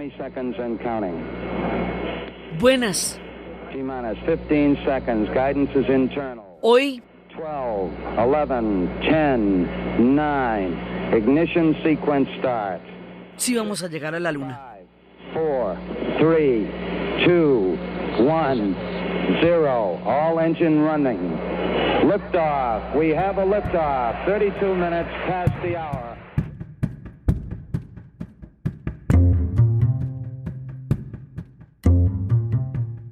20 seconds and counting. Buenas. T-minus 15 seconds. Guidance is internal. Hoy 12, 11, 10, 9. Ignition sequence start. sí vamos a llegar a la luna. 5, 4, 3, 2, 1, 0. All engine running. Liftoff. We have a liftoff. 32 minutes past the hour.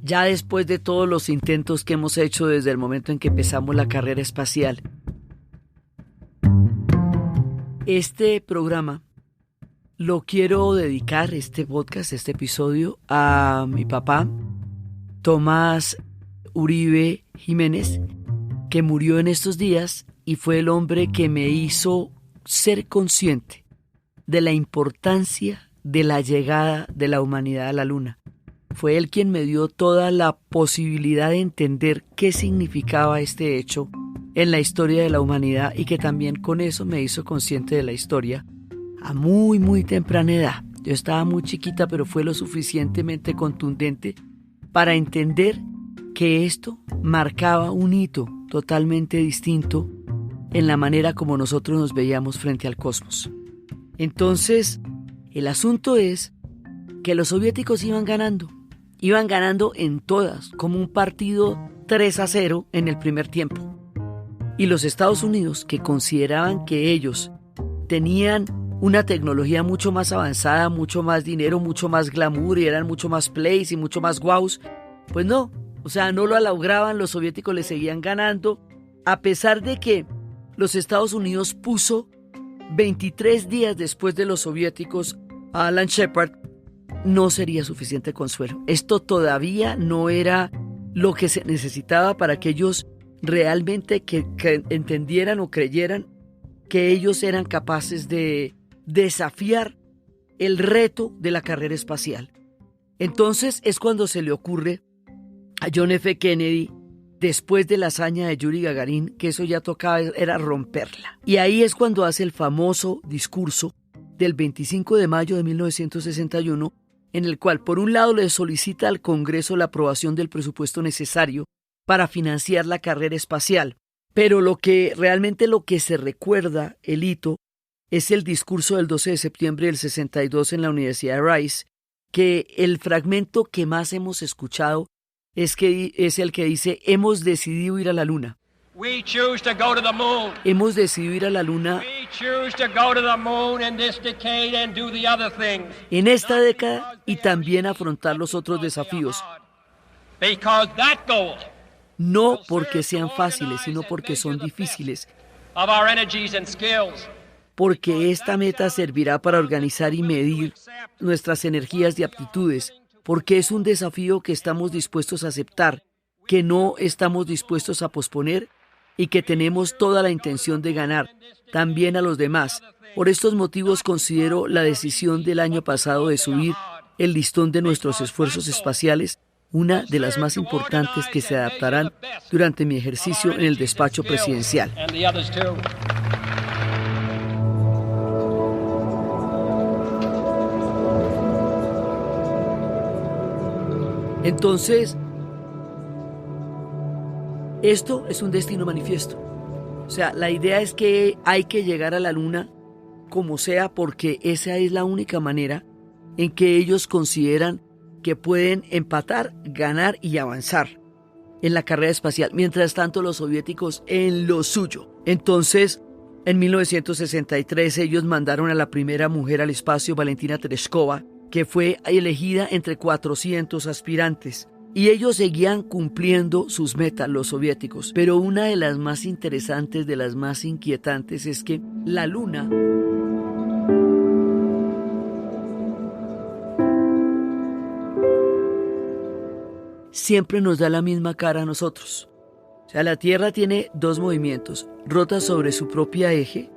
Ya después de todos los intentos que hemos hecho desde el momento en que empezamos la carrera espacial, este programa lo quiero dedicar, este podcast, este episodio, a mi papá, Tomás Uribe Jiménez, que murió en estos días y fue el hombre que me hizo ser consciente de la importancia de la llegada de la humanidad a la luna. Fue él quien me dio toda la posibilidad de entender qué significaba este hecho en la historia de la humanidad y que también con eso me hizo consciente de la historia a muy temprana edad. Yo estaba muy chiquita, pero fue lo suficientemente contundente para entender que esto marcaba un hito totalmente distinto en la manera como nosotros nos veíamos frente al cosmos. Entonces, el asunto es que los soviéticos iban ganando en todas, como un partido 3-0 en el primer tiempo. Y los Estados Unidos, que consideraban que ellos tenían una tecnología mucho más avanzada, mucho más dinero, mucho más glamour y eran mucho más plays y mucho más guaus, pues no, no lo lograban, los soviéticos le seguían ganando, a pesar de que los Estados Unidos puso 23 días después de los soviéticos a Alan Shepard. No sería suficiente consuelo. Esto todavía no era lo que se necesitaba para que ellos realmente que entendieran o creyeran que ellos eran capaces de desafiar el reto de la carrera espacial. Entonces es cuando se le ocurre a John F. Kennedy, después de la hazaña de Yuri Gagarin, que eso ya tocaba, era romperla. Y ahí es cuando hace el famoso discurso del 25 de mayo de 1961, en el cual por un lado le solicita al Congreso la aprobación del presupuesto necesario para financiar la carrera espacial, pero lo que se recuerda, el hito, es el discurso del 12 de septiembre del 62 en la Universidad de Rice, que el fragmento que más hemos escuchado es el que dice: hemos decidido ir a la luna. We choose to go to the moon. Hemos decidido ir a la luna We choose to go to the moon in this decade and do the other things. En esta década y también afrontar los otros desafíos. Because that goal No porque sean fáciles, sino porque son difíciles. of our energies and skills. Porque esta meta servirá para organizar y medir nuestras energías y aptitudes. Porque es un desafío que estamos dispuestos a aceptar, que no estamos dispuestos a posponer y que tenemos toda la intención de ganar, también a los demás. Por estos motivos considero la decisión del año pasado de subir el listón de nuestros esfuerzos espaciales una de las más importantes que se adaptarán durante mi ejercicio en el despacho presidencial. Entonces, esto es un destino manifiesto. La idea es que hay que llegar a la luna como sea, porque esa es la única manera en que ellos consideran que pueden empatar, ganar y avanzar en la carrera espacial. Mientras tanto, los soviéticos en lo suyo. Entonces, en 1963 ellos mandaron a la primera mujer al espacio, Valentina Tereshkova, que fue elegida entre 400 aspirantes. Y ellos seguían cumpliendo sus metas, los soviéticos. Pero una de las más interesantes, de las más inquietantes, es que la luna siempre nos da la misma cara a nosotros. La Tierra tiene dos movimientos. Rota sobre su propia eje,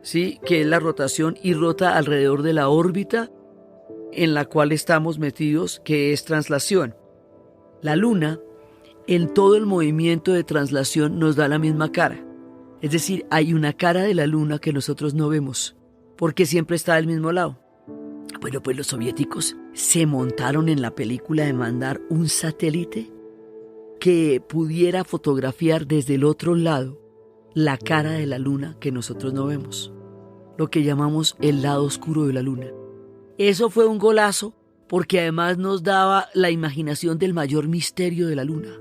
¿sí?, que es la rotación, y rota alrededor de la órbita en la cual estamos metidos, que es traslación. La luna, en todo el movimiento de traslación, nos da la misma cara. Es decir, hay una cara de la luna que nosotros no vemos, porque siempre está del mismo lado. Bueno, pues los soviéticos se montaron en la película de mandar un satélite que pudiera fotografiar desde el otro lado la cara de la luna que nosotros no vemos, lo que llamamos el lado oscuro de la luna. Eso fue un golazo porque además nos daba la imaginación del mayor misterio de la luna,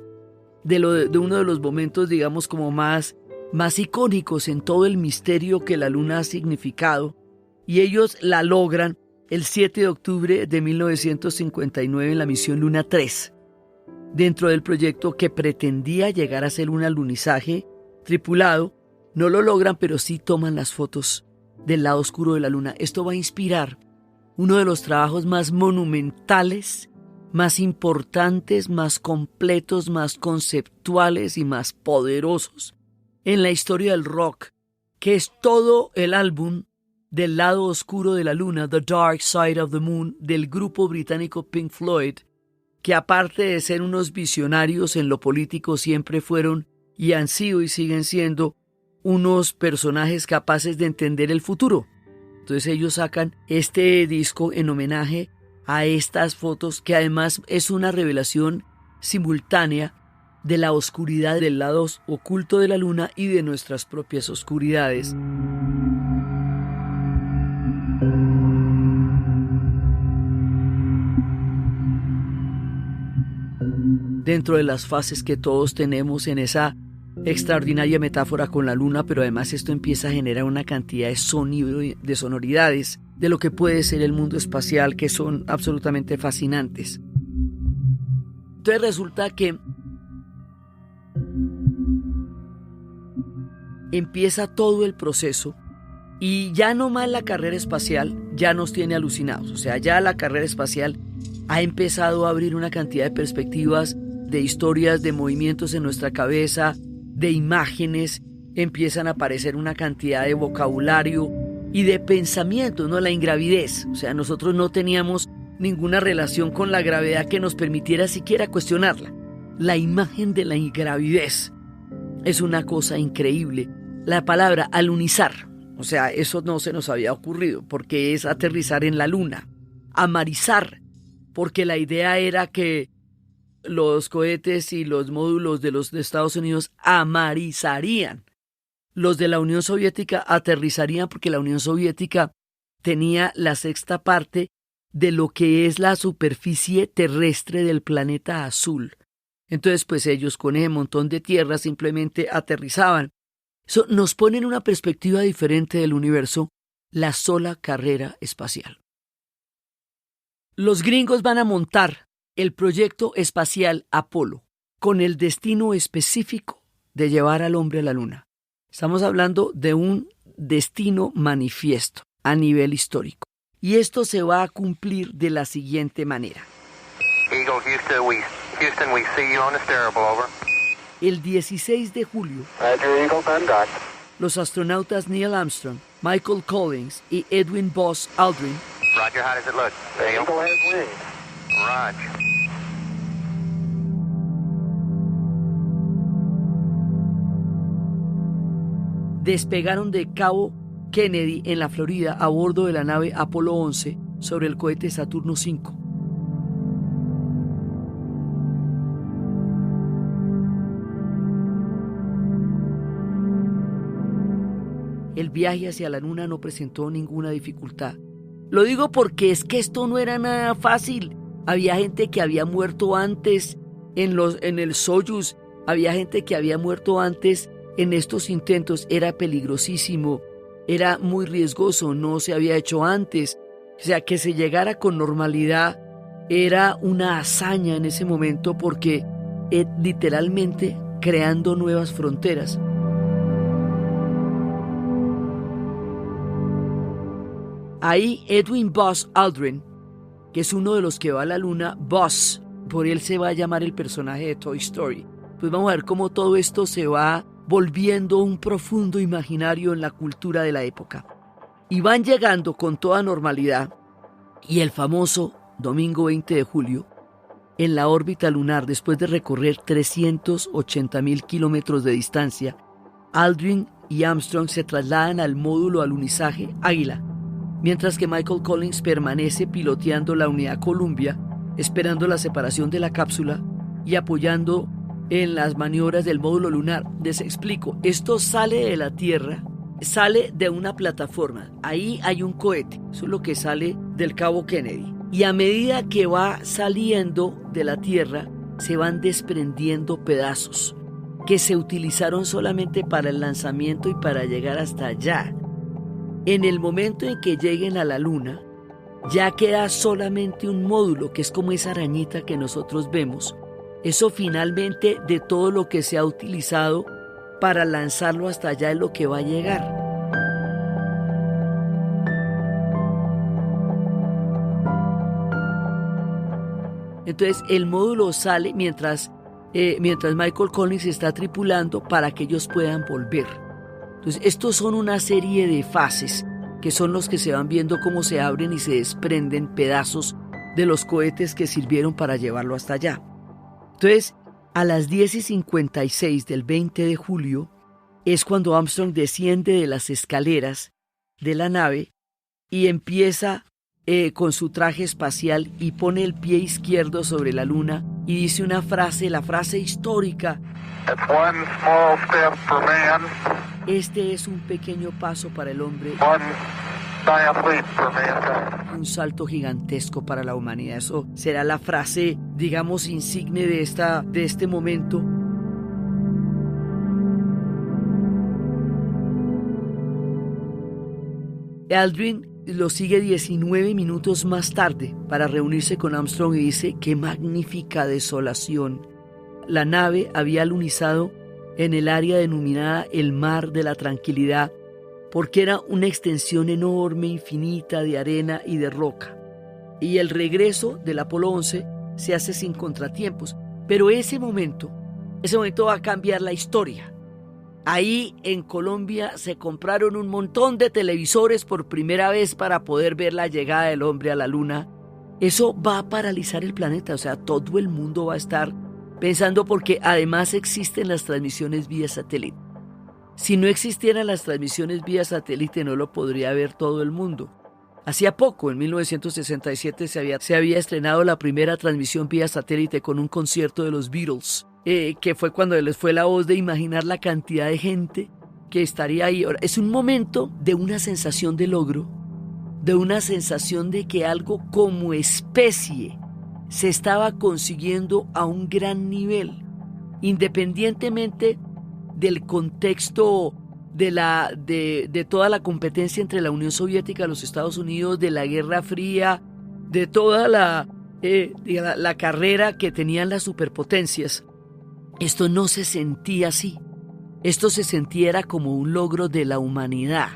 de uno de los momentos, digamos, como más icónicos en todo el misterio que la luna ha significado, y ellos la logran el 7 de octubre de 1959 en la misión Luna 3, dentro del proyecto que pretendía llegar a ser un alunizaje tripulado. No lo logran, pero sí toman las fotos del lado oscuro de la luna. Esto va a inspirar uno de los trabajos más monumentales, más importantes, más completos, más conceptuales y más poderosos en la historia del rock, que es todo el álbum del lado oscuro de la luna, The Dark Side of the Moon, del grupo británico Pink Floyd, que aparte de ser unos visionarios en lo político, siempre fueron y han sido y siguen siendo unos personajes capaces de entender el futuro. Entonces ellos sacan este disco en homenaje a estas fotos, que además es una revelación simultánea de la oscuridad del lado oculto de la luna y de nuestras propias oscuridades. Dentro de las fases que todos tenemos en esa extraordinaria metáfora con la luna, pero además esto empieza a generar una cantidad de sonido, de sonoridades, de lo que puede ser el mundo espacial, que son absolutamente fascinantes. Entonces resulta que empieza todo el proceso y ya no más la carrera espacial ya nos tiene alucinados. O sea, ya la carrera espacial ha empezado a abrir una cantidad de perspectivas, de historias, de movimientos en nuestra cabeza, de imágenes. Empiezan a aparecer una cantidad de vocabulario y de pensamiento, ¿no? La ingravidez. O sea, nosotros no teníamos ninguna relación con la gravedad que nos permitiera siquiera cuestionarla. La imagen de la ingravidez es una cosa increíble. La palabra alunizar, o sea, eso no se nos había ocurrido, porque es aterrizar en la luna. Amarizar, porque la idea era que los cohetes y los módulos de los de Estados Unidos amarizarían. Los de la Unión Soviética aterrizarían, porque la Unión Soviética tenía la sexta parte de lo que es la superficie terrestre del planeta azul. Entonces, pues ellos con ese montón de tierra simplemente aterrizaban. Eso nos pone en una perspectiva diferente del universo, la sola carrera espacial. Los gringos van a montar el proyecto espacial Apolo con el destino específico de llevar al hombre a la luna. Estamos hablando de un destino manifiesto a nivel histórico. Y esto se va a cumplir de la siguiente manera. Eagle, Houston, we see you on the steerable, over. El 16 de julio, Roger, Eagle, contact. los astronautas Neil Armstrong, Michael Collins y Edwin Buzz Aldrin Roger, how does it look? Eagle has wings. Roger. despegaron de Cabo Kennedy en la Florida a bordo de la nave Apolo 11 sobre el cohete Saturno V. El viaje hacia la luna no presentó ninguna dificultad. Lo digo porque es que esto no era nada fácil. Había gente que había muerto antes en el Soyuz, había gente que había muerto antes en estos intentos. Era peligrosísimo, era muy riesgoso, no se había hecho antes. O sea, que se llegara con normalidad era una hazaña en ese momento, porque literalmente creando nuevas fronteras. Ahí Edwin Buzz Aldrin, que es uno de los que va a la luna, Buzz, por él se va a llamar el personaje de Toy Story. Pues vamos a ver cómo todo esto se va volviendo un profundo imaginario en la cultura de la época. Y van llegando con toda normalidad, y el famoso domingo 20 de julio, en la órbita lunar, después de recorrer 380.000 kilómetros de distancia, Aldrin y Armstrong se trasladan al módulo alunizaje Águila, mientras que Michael Collins permanece piloteando la unidad Columbia, esperando la separación de la cápsula y apoyando en las maniobras del módulo lunar. Les explico, esto sale de la Tierra, sale de una plataforma, ahí hay un cohete, eso es lo que sale del Cabo Kennedy, y a medida que va saliendo de la Tierra, se van desprendiendo pedazos que se utilizaron solamente para el lanzamiento y para llegar hasta allá. En el momento en que lleguen a la Luna, ya queda solamente un módulo, que es como esa arañita que nosotros vemos. Eso finalmente, de todo lo que se ha utilizado para lanzarlo hasta allá, es lo que va a llegar. Entonces el módulo sale mientras Michael Collins está tripulando para que ellos puedan volver. Entonces estos son una serie de fases que son los que se van viendo cómo se abren y se desprenden pedazos de los cohetes que sirvieron para llevarlo hasta allá. Entonces, a las 10:56 del 20 de julio es cuando Armstrong desciende de las escaleras de la nave y empieza con su traje espacial y pone el pie izquierdo sobre la Luna y dice una frase, la frase histórica: It's one small step for man, este es un pequeño paso para el hombre, one giant leap for mankind. un salto gigantesco para la humanidad. Eso será la frase, digamos, insigne de este momento. Aldrin lo sigue 19 minutos más tarde para reunirse con Armstrong y dice: ¡qué magnífica desolación! La nave había alunizado en el área denominada el Mar de la Tranquilidad, porque era una extensión enorme, infinita de arena y de roca. Y el regreso del Apolo 11 se hace sin contratiempos. Pero ese momento va a cambiar la historia. Ahí en Colombia se compraron un montón de televisores por primera vez para poder ver la llegada del hombre a la Luna. Eso va a paralizar el planeta, o sea, todo el mundo va a estar pensando, porque además existen las transmisiones vía satélite. Si no existieran las transmisiones vía satélite, no lo podría ver todo el mundo. Hacía poco, en 1967, se había estrenado la primera transmisión vía satélite con un concierto de los Beatles, que fue cuando les fue la voz de imaginar la cantidad de gente que estaría ahí. Ahora, es un momento de una sensación de logro, de una sensación de que algo como especie se estaba consiguiendo a un gran nivel, independientemente del contexto de toda la competencia entre la Unión Soviética y los Estados Unidos, de la Guerra Fría, de toda la carrera que tenían las superpotencias. Esto no se sentía así. Esto se sentía era como un logro de la humanidad.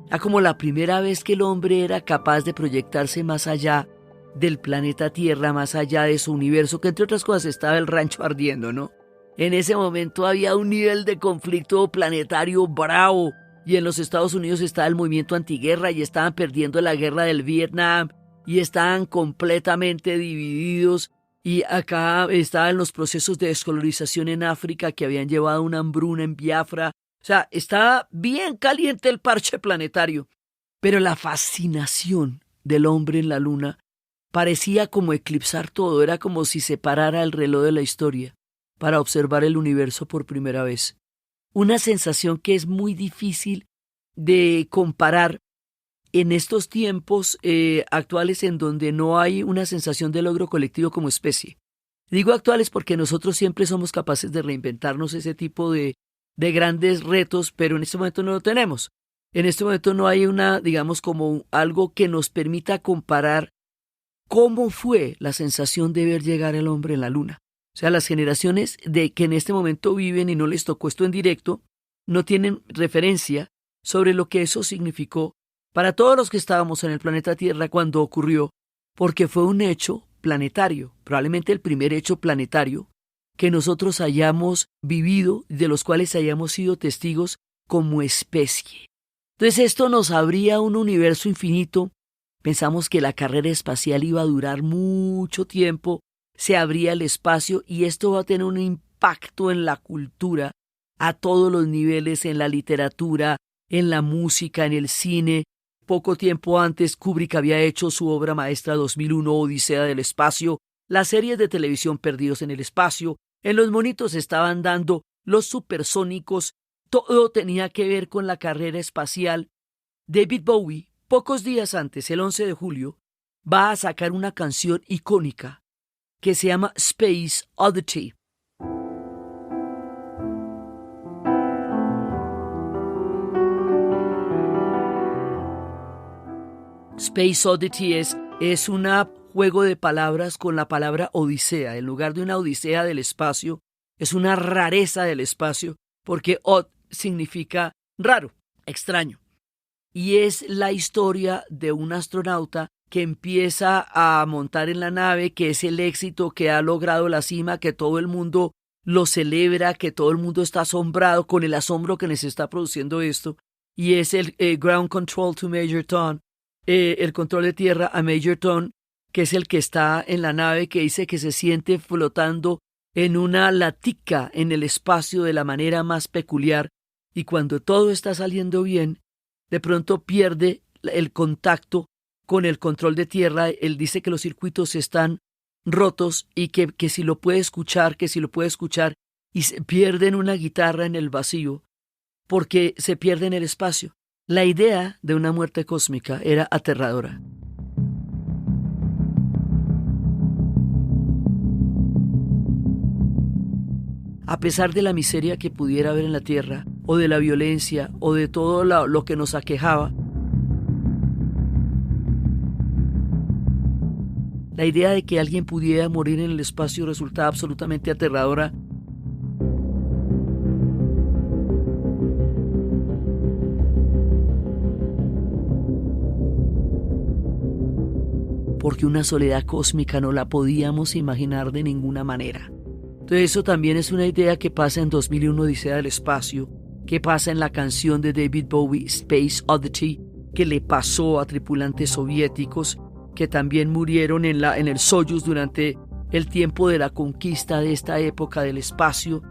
Era como la primera vez que el hombre era capaz de proyectarse más allá del planeta Tierra, más allá de su universo, que entre otras cosas estaba el rancho ardiendo, ¿no? En ese momento había un nivel de conflicto planetario bravo, y en los Estados Unidos estaba el movimiento antiguerra y estaban perdiendo la guerra del Vietnam y estaban completamente divididos, y acá estaban los procesos de descolonización en África que habían llevado a una hambruna en Biafra. O sea, estaba bien caliente el parche planetario, pero la fascinación del hombre en la Luna parecía como eclipsar todo. Era como si se parara el reloj de la historia para observar el universo por primera vez. Una sensación que es muy difícil de comparar en estos tiempos actuales, en donde no hay una sensación de logro colectivo como especie. Digo actuales porque nosotros siempre somos capaces de reinventarnos ese tipo de grandes retos, pero en este momento no lo tenemos. En este momento no hay digamos, como algo que nos permita comparar cómo fue la sensación de ver llegar el hombre en la Luna. O sea, las generaciones que en este momento viven y no les tocó esto en directo, no tienen referencia sobre lo que eso significó para todos los que estábamos en el planeta Tierra cuando ocurrió, porque fue un hecho planetario, probablemente el primer hecho planetario que nosotros hayamos vivido, de los cuales hayamos sido testigos como especie. Entonces esto nos abría un universo infinito. Pensamos que la carrera espacial iba a durar mucho tiempo, se abría el espacio, y esto va a tener un impacto en la cultura a todos los niveles, en la literatura, en la música, en el cine, poco tiempo antes, Kubrick había hecho su obra maestra 2001, Odisea del Espacio, las series de televisión Perdidos en el Espacio, en los monitos estaban dando los supersónicos, todo tenía que ver con la carrera espacial. David Bowie, pocos días antes, el 11 de julio, va a sacar una canción icónica que se llama Space Oddity. Space Oddity es un juego de palabras con la palabra Odisea. En lugar de una Odisea del espacio, es una rareza del espacio, porque odd significa raro, extraño. Y es la historia de un astronauta que empieza a montar en la nave, que es el éxito, que ha logrado la cima, que todo el mundo lo celebra, que todo el mundo está asombrado con el asombro que les está produciendo esto. Y es el Ground Control to Major Tom. El control de tierra a Major Tom, que es el que está en la nave, que dice que se siente flotando en una latica en el espacio de la manera más peculiar, y cuando todo está saliendo bien, de pronto pierde el contacto con el control de tierra. Él dice que los circuitos están rotos y que si lo puede escuchar, y se pierde en una guitarra en el vacío, porque se pierde en el espacio. La idea de una muerte cósmica era aterradora. A pesar de la miseria que pudiera haber en la Tierra, o de la violencia, o de todo lo que nos aquejaba, la idea de que alguien pudiera morir en el espacio resultaba absolutamente aterradora. Porque una soledad cósmica no la podíamos imaginar de ninguna manera. Entonces eso también es una idea que pasa en 2001, Odisea del Espacio, que pasa en la canción de David Bowie, Space Oddity, que le pasó a tripulantes soviéticos que también murieron en el Soyuz durante el tiempo de la conquista de esta época del espacio.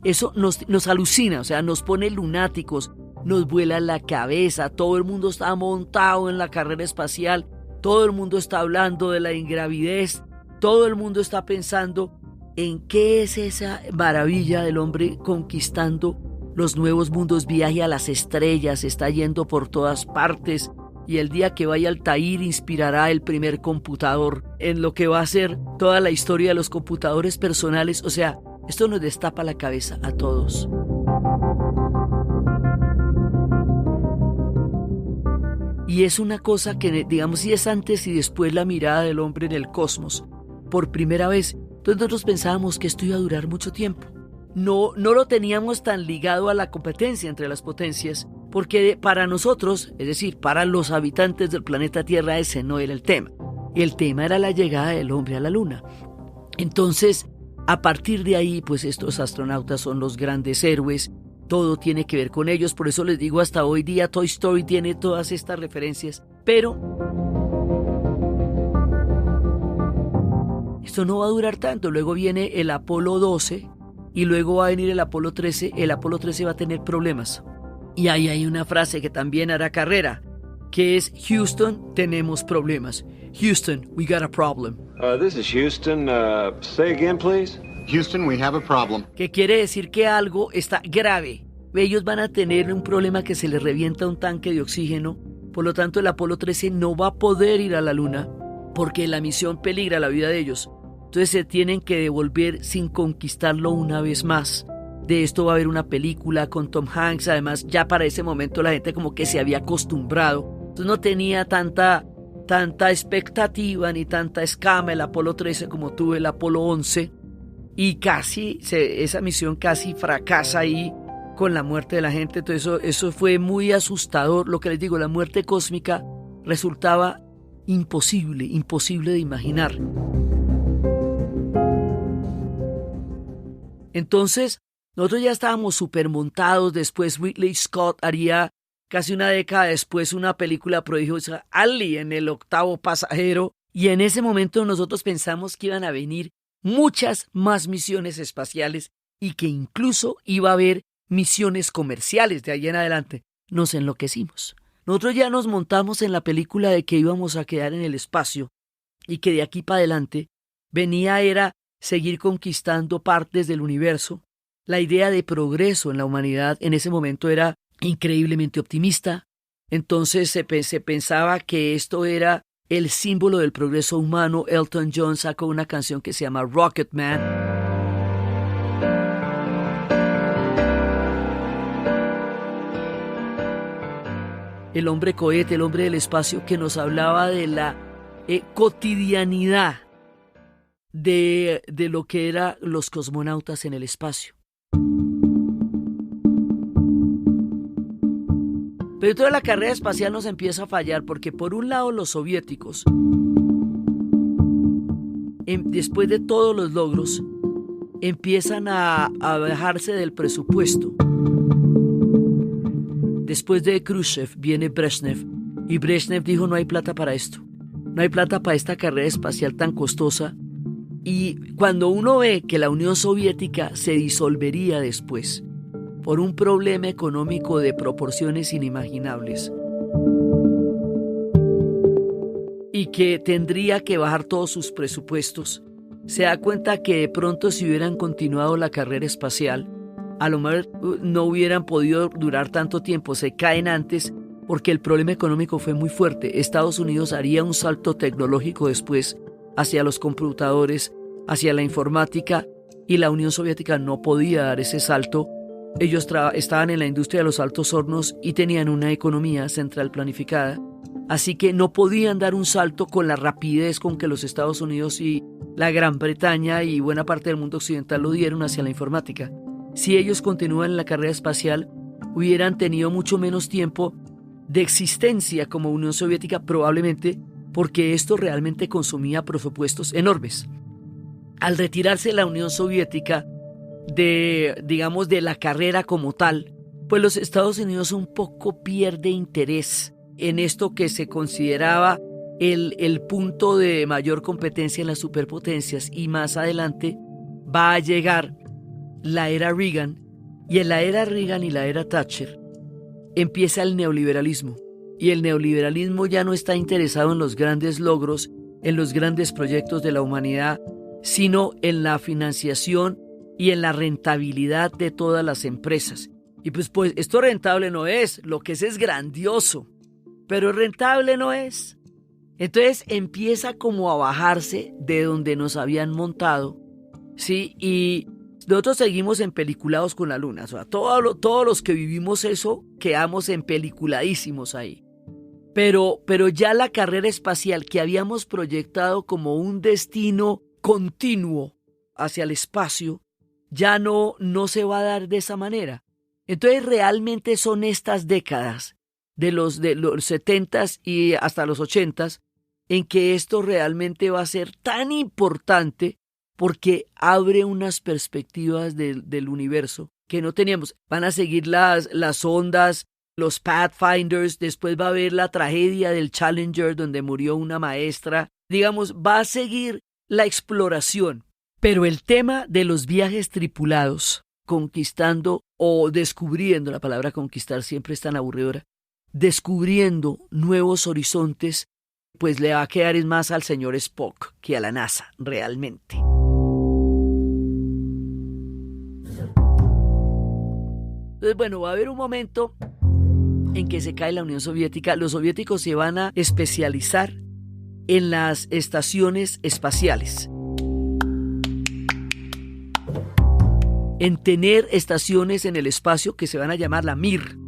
Eso nos alucina, o sea, nos pone lunáticos, nos vuela la cabeza, todo el mundo está montado en la carrera espacial. Todo el mundo está hablando de la ingravidez, todo el mundo está pensando en qué es esa maravilla del hombre conquistando los nuevos mundos, viaje a las estrellas, está yendo por todas partes, y el día que vaya al Altair inspirará el primer computador en lo que va a ser toda la historia de los computadores personales. O sea, esto nos destapa la cabeza a todos. Y es una cosa que, digamos, si es antes y después la mirada del hombre en el cosmos. Por primera vez, entonces nosotros pensábamos que esto iba a durar mucho tiempo. No lo teníamos tan ligado a la competencia entre las potencias, porque para nosotros, es decir, para los habitantes del planeta Tierra, ese no era el tema. El tema era la llegada del hombre a la Luna. Entonces, a partir de ahí, pues estos astronautas son los grandes héroes. Todo tiene que ver con ellos, por eso les digo, hasta hoy día Toy Story tiene todas estas referencias, pero esto no va a durar tanto. Luego viene el Apolo 12 y luego va a venir el Apolo 13. El Apolo 13 va a tener problemas. Y ahí hay una frase que también hará carrera, que es: Houston, tenemos problemas. Houston, we got a problem. This is Houston. Say again, please. Houston, we have a problem. Que quiere decir que algo está grave. Ellos van a tener un problema, que se les revienta un tanque de oxígeno. Por lo tanto, el Apolo 13 no va a poder ir a la Luna porque la misión peligra la vida de ellos. Entonces se tienen que devolver sin conquistarlo una vez más. De esto va a haber una película con Tom Hanks. Además, ya para ese momento la gente como que se había acostumbrado. Entonces no tenía tanta expectativa ni tanta escama el Apolo 13 como tuvo el Apolo 11. Y esa misión casi fracasa ahí con la muerte de la gente. Entonces eso fue muy asustador. Lo que les digo, la muerte cósmica resultaba imposible de imaginar. Entonces, nosotros ya estábamos súper montados. Después Ridley Scott haría casi una década después una película prodigiosa, Alien, el octavo pasajero. Y en ese momento nosotros pensamos que iban a venir muchas más misiones espaciales y que incluso iba a haber misiones comerciales de ahí en adelante. Nos enloquecimos. nosotros ya nos montamos en la película de que íbamos a quedar en el espacio y que de aquí para adelante era seguir conquistando partes del universo. La idea de progreso en la humanidad en ese momento era increíblemente optimista. Entonces se pensaba que esto era el símbolo del progreso humano. Elton John sacó una canción que se llama Rocket Man. El hombre cohete, el hombre del espacio, que nos hablaba de la cotidianidad de lo que eran los cosmonautas en el espacio. Pero toda la carrera espacial nos empieza a fallar porque por un lado los soviéticos, después de todos los logros, empiezan a bajarse del presupuesto. Después de Khrushchev viene Brezhnev y Brezhnev dijo: no hay plata para esto, no hay plata para esta carrera espacial tan costosa. Y cuando uno ve que la Unión Soviética se disolvería después por un problema económico de proporciones inimaginables y que tendría que bajar todos sus presupuestos, se da cuenta que de pronto, si hubieran continuado la carrera espacial, a lo mejor no hubieran podido durar tanto tiempo, se caen antes porque el problema económico fue muy fuerte. Estados Unidos haría un salto tecnológico después hacia los computadores, hacia la informática, y la Unión Soviética no podía dar ese salto. Ellos estaban en la industria de los altos hornos y tenían una economía central planificada, así que no podían dar un salto con la rapidez con que los Estados Unidos y la Gran Bretaña y buena parte del mundo occidental lo dieron hacia la informática. Si ellos continúan en la carrera espacial, hubieran tenido mucho menos tiempo de existencia como Unión Soviética, probablemente porque esto realmente consumía presupuestos enormes. Al retirarse la Unión Soviética de la carrera como tal, pues los Estados Unidos un poco pierde interés en esto que se consideraba el punto de mayor competencia en las superpotencias, y más adelante va a llegar la era Reagan, y en la era Reagan y la era Thatcher empieza el neoliberalismo, y el neoliberalismo ya no está interesado en los grandes logros, en los grandes proyectos de la humanidad, sino en la financiación y en la rentabilidad de todas las empresas. Y pues esto rentable no es, lo que es grandioso, pero rentable no es. Entonces empieza como a bajarse de donde nos habían montado, ¿sí? Y nosotros seguimos empelicudados con la luna, o sea, todos los que vivimos eso quedamos empeliculadísimos ahí. Pero ya la carrera espacial que habíamos proyectado como un destino continuo hacia el espacio, ya no se va a dar de esa manera. Entonces realmente son estas décadas de los 70s y hasta los 80s en que esto realmente va a ser tan importante, porque abre unas perspectivas del universo que no teníamos. Van a seguir las ondas, los Pathfinders, después va a haber la tragedia del Challenger donde murió una maestra. Digamos, va a seguir la exploración. Pero el tema de los viajes tripulados, conquistando o descubriendo, la palabra conquistar siempre es tan aburridora, descubriendo nuevos horizontes, pues le va a quedar más al señor Spock que a la NASA, realmente. Entonces, bueno, va a haber un momento en que se cae la Unión Soviética. Los soviéticos se van a especializar en las estaciones espaciales, en tener estaciones en el espacio que se van a llamar la Mir.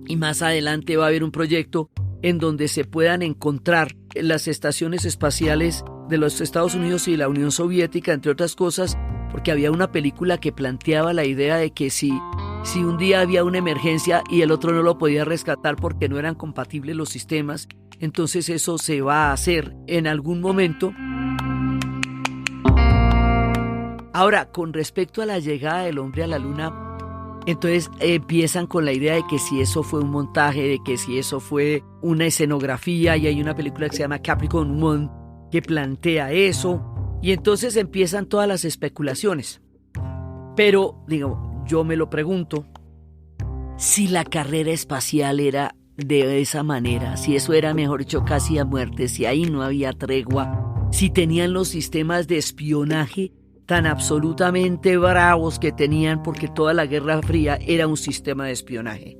Y más adelante va a haber un proyecto en donde se puedan encontrar las estaciones espaciales de los Estados Unidos y la Unión Soviética, entre otras cosas, porque había una película que planteaba la idea de que si un día había una emergencia y el otro no lo podía rescatar porque no eran compatibles los sistemas, entonces eso se va a hacer en algún momento. Ahora, con respecto a la llegada del hombre a la luna, entonces empiezan con la idea de que si eso fue un montaje, de que si eso fue una escenografía, y hay una película que se llama Capricorn One que plantea eso, y entonces empiezan todas las especulaciones. Pero, digo, yo me lo pregunto, si la carrera espacial era de esa manera, si eso era, mejor dicho, casi a muerte, si ahí no había tregua, si tenían los sistemas de espionaje tan absolutamente bravos que tenían, porque toda la Guerra Fría era un sistema de espionaje,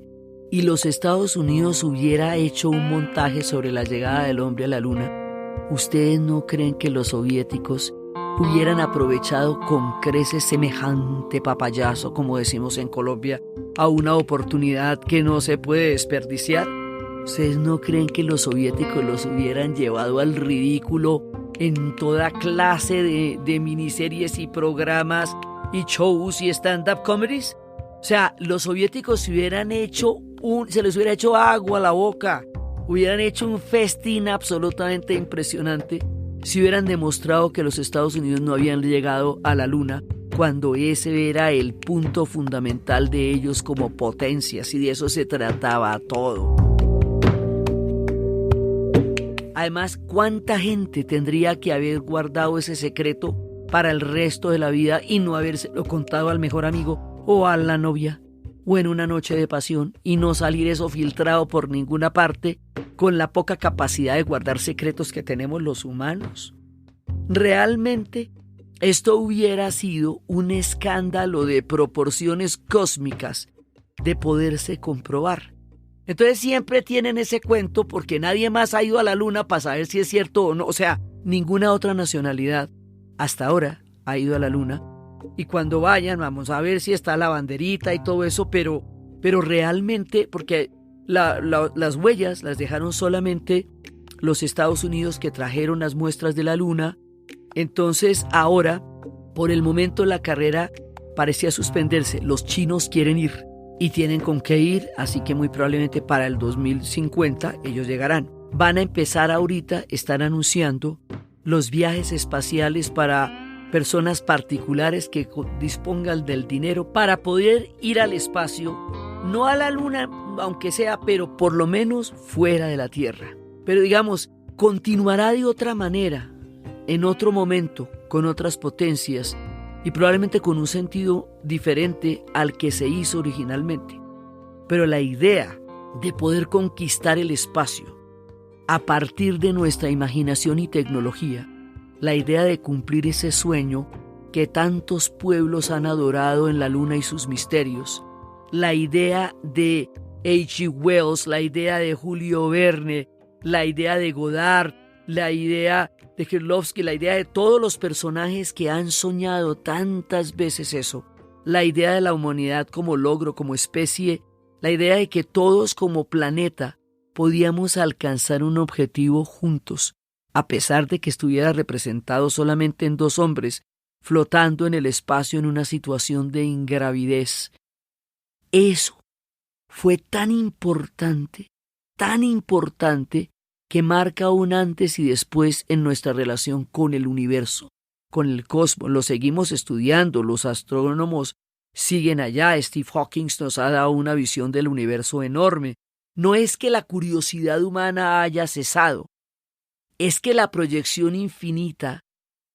y los Estados Unidos hubiera hecho un montaje sobre la llegada del hombre a la luna, ¿ustedes no creen que los soviéticos hubieran aprovechado con creces semejante papayazo, como decimos en Colombia, a una oportunidad que no se puede desperdiciar? ¿Ustedes no creen que los soviéticos los hubieran llevado al ridículo en toda clase de miniseries y programas y shows y stand-up comedies? O sea, los soviéticos se les hubiera hecho agua a la boca, hubieran hecho un festín absolutamente impresionante si hubieran demostrado que los Estados Unidos no habían llegado a la luna, cuando ese era el punto fundamental de ellos como potencias, y de eso se trataba todo. Además, ¿cuánta gente tendría que haber guardado ese secreto para el resto de la vida y no habérselo contado al mejor amigo o a la novia, o en una noche de pasión, y no salir eso filtrado por ninguna parte, con la poca capacidad de guardar secretos que tenemos los humanos? Realmente, esto hubiera sido un escándalo de proporciones cósmicas de poderse comprobar. Entonces siempre tienen ese cuento porque nadie más ha ido a la luna para saber si es cierto o no. O sea, ninguna otra nacionalidad hasta ahora ha ido a la luna. Y cuando vayan vamos a ver si está la banderita y todo eso, pero realmente, porque las huellas las dejaron solamente los Estados Unidos, que trajeron las muestras de la luna. Entonces ahora, por el momento, la carrera parecía suspenderse. Los chinos quieren ir y tienen con qué ir, así que muy probablemente para el 2050 ellos llegarán. Van a empezar ahorita, están anunciando los viajes espaciales para personas particulares que dispongan del dinero para poder ir al espacio, no a la luna, aunque sea, pero por lo menos fuera de la Tierra. Pero digamos, continuará de otra manera, en otro momento, con otras potencias y probablemente con un sentido diferente al que se hizo originalmente. Pero la idea de poder conquistar el espacio a partir de nuestra imaginación y tecnología, la idea de cumplir ese sueño que tantos pueblos han adorado en la luna y sus misterios, la idea de H.G. Wells, la idea de Julio Verne, la idea de Godard, la idea de Kieslowski, la idea de todos los personajes que han soñado tantas veces eso, la idea de la humanidad como logro, como especie, la idea de que todos como planeta podíamos alcanzar un objetivo juntos, a pesar de que estuviera representado solamente en 2 hombres, flotando en el espacio en una situación de ingravidez. Eso fue tan importante, que marca un antes y después en nuestra relación con el universo, con el cosmos. Lo seguimos estudiando, los astrónomos siguen allá. Steve Hawking nos ha dado una visión del universo enorme. No es que la curiosidad humana haya cesado, es que la proyección infinita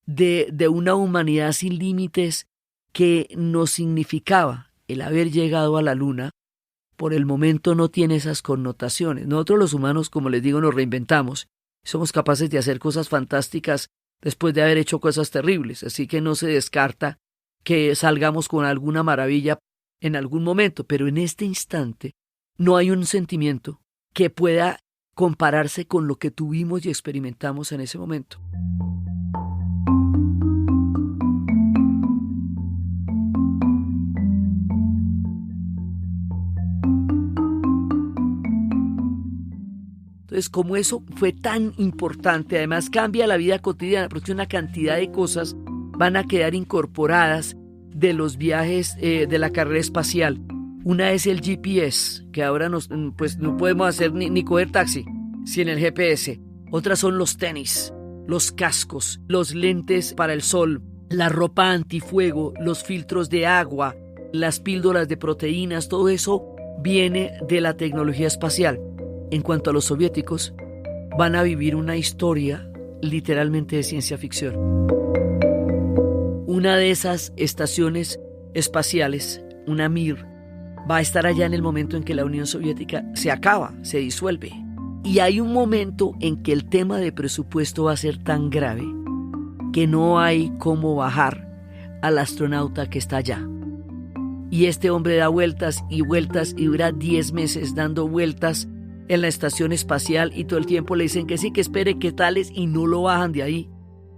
de una humanidad sin límites que nos significaba el haber llegado a la luna, por el momento no tiene esas connotaciones. Nosotros los humanos, como les digo, nos reinventamos. Somos capaces de hacer cosas fantásticas después de haber hecho cosas terribles, así que no se descarta que salgamos con alguna maravilla en algún momento, pero en este instante no hay un sentimiento que pueda compararse con lo que tuvimos y experimentamos en ese momento. Entonces, como eso fue tan importante, además cambia la vida cotidiana, porque una cantidad de cosas van a quedar incorporadas de los viajes de la carrera espacial. Una es el GPS, que ahora pues no podemos hacer ni coger taxi sin el GPS. Otras son los tenis, los cascos, los lentes para el sol, la ropa antifuego, los filtros de agua, las píldoras de proteínas, todo eso viene de la tecnología espacial. En cuanto a los soviéticos, van a vivir una historia literalmente de ciencia ficción. Una de esas estaciones espaciales, una Mir, va a estar allá en el momento en que la Unión Soviética se acaba, se disuelve. Y hay un momento en que el tema de presupuesto va a ser tan grave que no hay cómo bajar al astronauta que está allá. Y este hombre da vueltas y vueltas y dura 10 meses dando vueltas en la estación espacial y todo el tiempo le dicen que sí, que espere, que tales, y no lo bajan de ahí.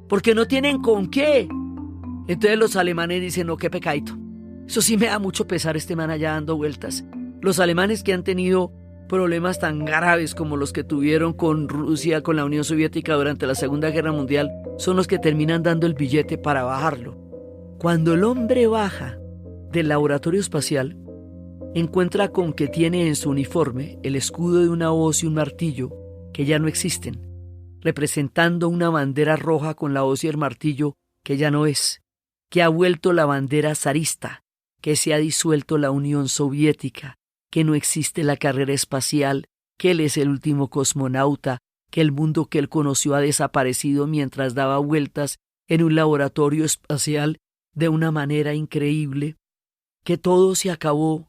Porque no tienen con qué. Entonces los alemanes dicen, no, qué pecadito. Eso sí me da mucho pesar, este man allá dando vueltas. Los alemanes que han tenido problemas tan graves como los que tuvieron con Rusia, con la Unión Soviética durante la Segunda Guerra Mundial, son los que terminan dando el billete para bajarlo. Cuando el hombre baja del laboratorio espacial, encuentra con que tiene en su uniforme el escudo de una hoz y un martillo que ya no existen, representando una bandera roja con la hoz y el martillo que ya no es, que ha vuelto la bandera zarista, que se ha disuelto la Unión Soviética, que no existe la carrera espacial, que él es el último cosmonauta, que el mundo que él conoció ha desaparecido mientras daba vueltas en un laboratorio espacial de una manera increíble, que todo se acabó,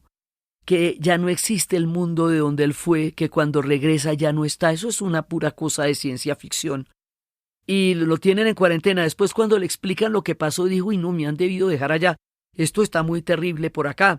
que ya no existe el mundo de donde él fue, que cuando regresa ya no está. Eso es una pura cosa de ciencia ficción. Y lo tienen en cuarentena. Después, cuando le explican lo que pasó, dijo, y no, me han debido dejar allá. Esto está muy terrible por acá.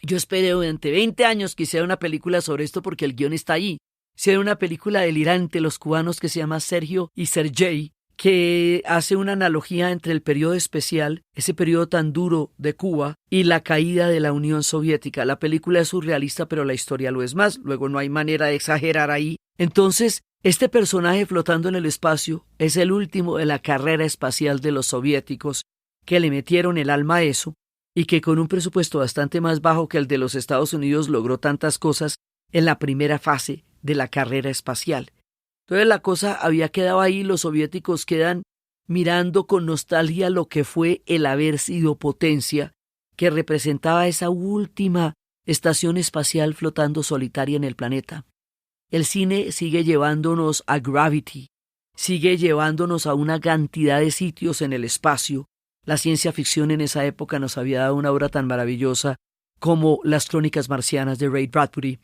Yo esperé durante 20 años que hiciera una película sobre esto porque el guión está ahí. Hicieron una película delirante, los cubanos, que se llama Sergio y Sergei, que hace una analogía entre el periodo especial, ese periodo tan duro de Cuba, y la caída de la Unión Soviética. La película es surrealista, pero la historia lo es más. Luego no hay manera de exagerar ahí. Entonces, este personaje flotando en el espacio es el último de la carrera espacial de los soviéticos, que le metieron el alma a eso, y que con un presupuesto bastante más bajo que el de los Estados Unidos logró tantas cosas en la primera fase de la carrera espacial. Entonces la cosa había quedado ahí, los soviéticos quedan mirando con nostalgia lo que fue el haber sido potencia, que representaba esa última estación espacial flotando solitaria en el planeta. El cine sigue llevándonos a Gravity, sigue llevándonos a una cantidad de sitios en el espacio. La ciencia ficción en esa época nos había dado una obra tan maravillosa como Las Crónicas Marcianas de Ray Bradbury.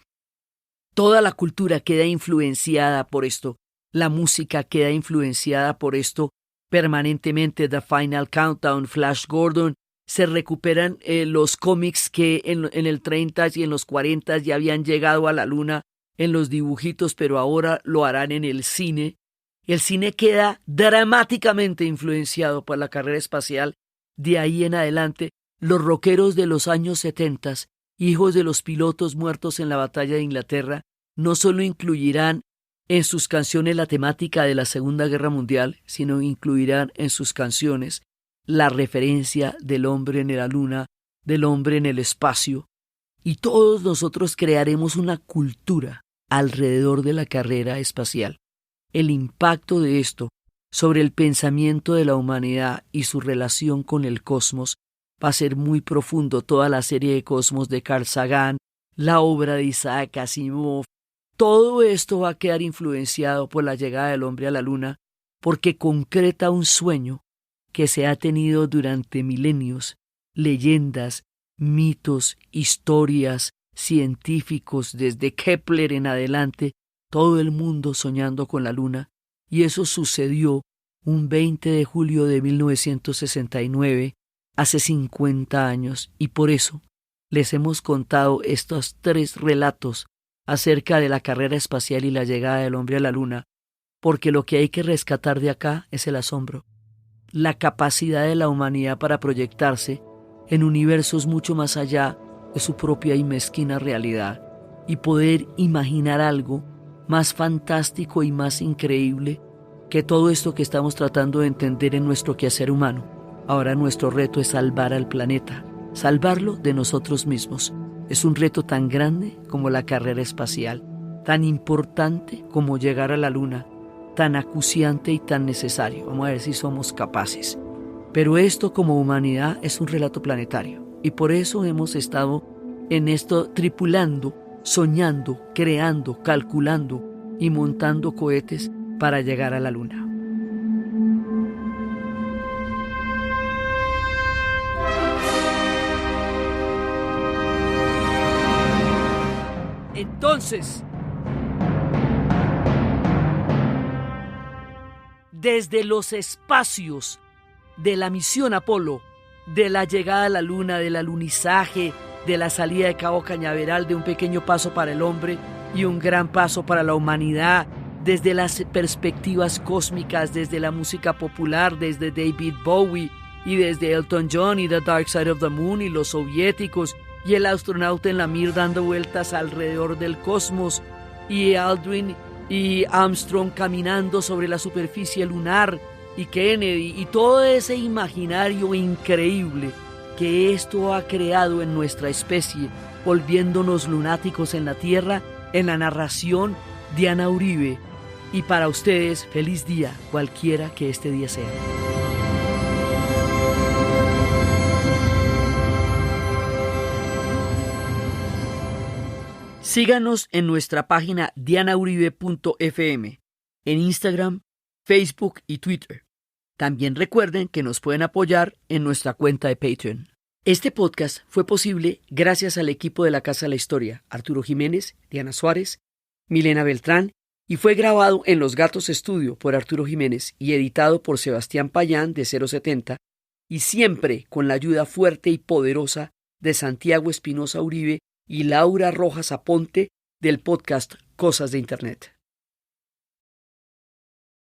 Toda la cultura queda influenciada por esto, la música queda influenciada por esto permanentemente. The Final Countdown, Flash Gordon, se recuperan los cómics que en el 30 y en los 40 ya habían llegado a la luna en los dibujitos, pero ahora lo harán en el cine. El cine queda dramáticamente influenciado por la carrera espacial. De ahí en adelante, los rockeros de los años 70, hijos de los pilotos muertos en la batalla de Inglaterra, no solo incluirán en sus canciones la temática de la Segunda Guerra Mundial, sino incluirán en sus canciones la referencia del hombre en la luna, del hombre en el espacio. Y todos nosotros crearemos una cultura alrededor de la carrera espacial. El impacto de esto sobre el pensamiento de la humanidad y su relación con el cosmos va a ser muy profundo. Toda la serie de Cosmos de Carl Sagan, la obra de Isaac Asimov, todo esto va a quedar influenciado por la llegada del hombre a la luna, porque concreta un sueño que se ha tenido durante milenios, leyendas, mitos, historias, científicos, desde Kepler en adelante, todo el mundo soñando con la luna, y eso sucedió un 20 de julio de 1969, hace 50 años, y por eso les hemos contado estos 3 relatos acerca de la carrera espacial y la llegada del hombre a la luna, porque lo que hay que rescatar de acá es el asombro, la capacidad de la humanidad para proyectarse en universos mucho más allá de su propia y mezquina realidad, y poder imaginar algo más fantástico y más increíble que todo esto que estamos tratando de entender en nuestro quehacer humano. Ahora nuestro reto es salvar al planeta, salvarlo de nosotros mismos. Es un reto tan grande como la carrera espacial, tan importante como llegar a la luna, tan acuciante y tan necesario. Vamos a ver si somos capaces. Pero esto como humanidad es un relato planetario, y por eso hemos estado en esto tripulando, soñando, creando, calculando y montando cohetes para llegar a la luna. Entonces, desde los espacios de la misión Apolo, de la llegada a la luna, del alunizaje, de la salida de Cabo Cañaveral, de un pequeño paso para el hombre y un gran paso para la humanidad, desde las perspectivas cósmicas, desde la música popular, desde David Bowie y desde Elton John y The Dark Side of the Moon y los soviéticos y el astronauta en la Mir dando vueltas alrededor del cosmos y Aldrin y Armstrong caminando sobre la superficie lunar y Kennedy y todo ese imaginario increíble que esto ha creado en nuestra especie, volviéndonos lunáticos en la Tierra, en la narración Diana Uribe. Y para ustedes, feliz día, cualquiera que este día sea. Síganos en nuestra página dianauribe.fm, en Instagram, Facebook y Twitter. También recuerden que nos pueden apoyar en nuestra cuenta de Patreon. Este podcast fue posible gracias al equipo de la Casa de la Historia, Arturo Jiménez, Diana Suárez, Milena Beltrán, y fue grabado en Los Gatos Estudio por Arturo Jiménez y editado por Sebastián Payán de 070, y siempre con la ayuda fuerte y poderosa de Santiago Espinosa Uribe y Laura Rojas Aponte del podcast Cosas de Internet.